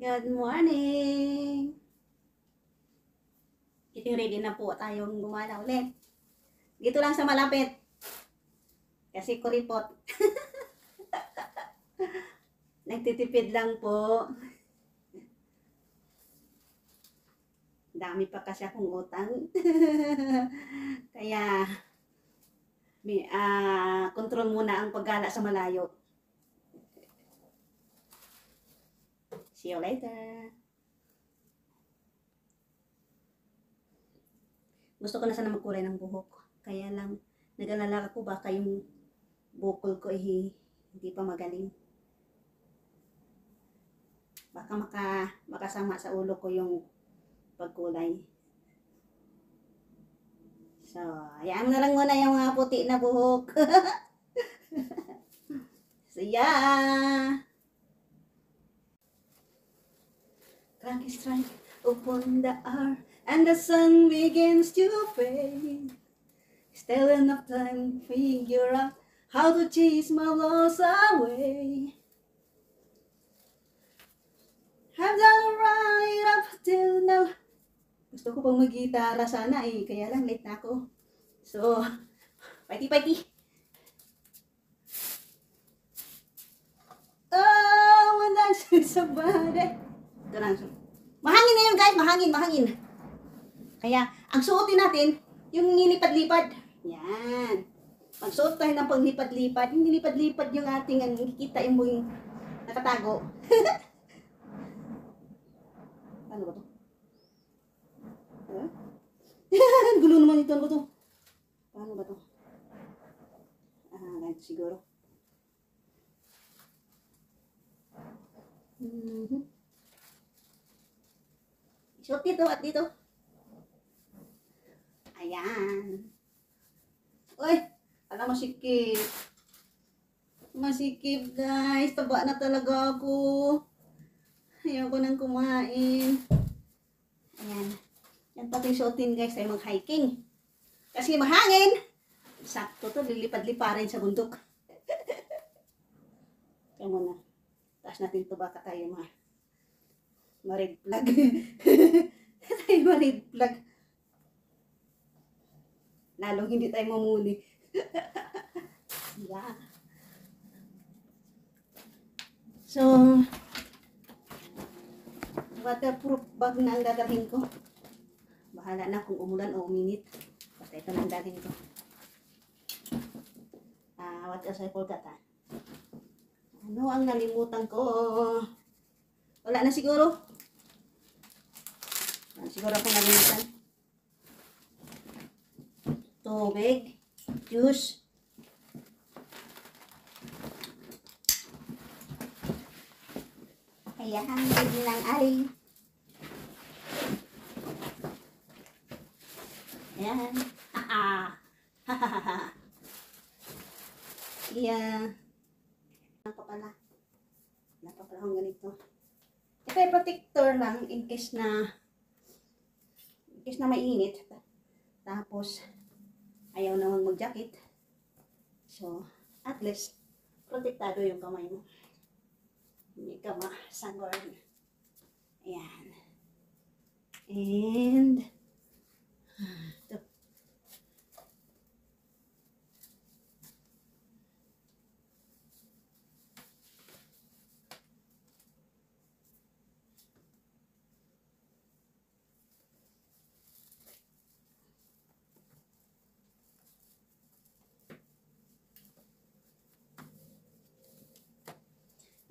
Good morning! Getting ready na po tayong gumala ulit. Dito lang sa malapit. Kasi kuripot. Nagtitipid lang po. Dami pa kasi akong utang. Kaya, control muna ang paggala sa malayo. See you later. Gusto ko na sana magkulay ng buhok. Kaya lang, nag-alala ako baka yung bukol ko hindi pa magaling. Baka makasama sa ulo ko yung pagkulay. So, hayaan mo na lang muna yung mga puti na buhok. So, yeah! Clock is strike upon the hour, and the sun begins to fade. Still enough time to figure out how to chase my loss away. I've done right up till now. Gusto ko pang mag-gitara sana kaya lang late na ako. So, paiti-paiti. Oh, wala sa baday. Ito lang. Mahangin na yun guys, mahangin. Kaya, ang suotin natin, yung nilipad-lipad. Yan. Magsuot tayo ng paglipad-lipad. Hindi lipad-lipad yung ating, nakikita yung nakatago. Ano ba to? Gulo naman ito. Ano ba to? Paano ba to? Ganito siguro. Suot dito at dito. Ayan. Uy! Alam, masikip. Masikip guys. Taba na talaga ako. Ayoko nang kumain. Ayan. Yan pati suotin guys ay mag-hiking. Kasi mahangin. Sakto to. Lilipad-liparin sa bundok. Kaya muna. Taas natin ito baka tayo ma-red flag. Tayo ma-red flag. Lalong hindi tayo mamuli. Yeah. So, waterproof bag na ang dadalhin ko. Bahala na kung umulan o uminit. Basta ito na ang dadalhin ko. What else I forgot Ano ang nalimutan ko? Wala na siguro. Siguro ako nalimutan. Tubig. Juice. Ayan, hindi lang ari. Ayan. Yeah. Ano pa pala? Wala pa pala akong ganito. Ito ay protector lang in case na mainit. Tapos, ayaw naman mag-jacket. So, at least, protektado yung kamay mo. Hindi ka ma-sunburn. Ayan. And, ito.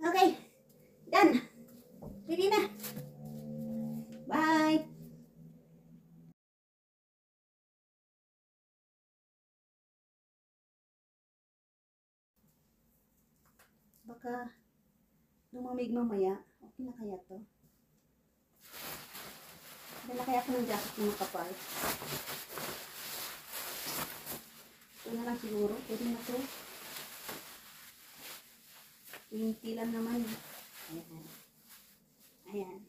Okay. Done. Ready na. Bye. Baka lumamig mamaya. Okay na kaya to? Dala kaya ako ng jacket na makapal. Ito na lang siguro. Pwede na to. Mintilan naman. Ayan. Ayan.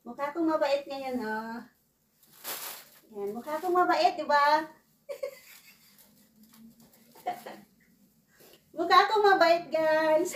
Mukha akong mabait ngayon, oh. Ayan. Mukha akong mabait, diba? Mukha akong mabait, guys.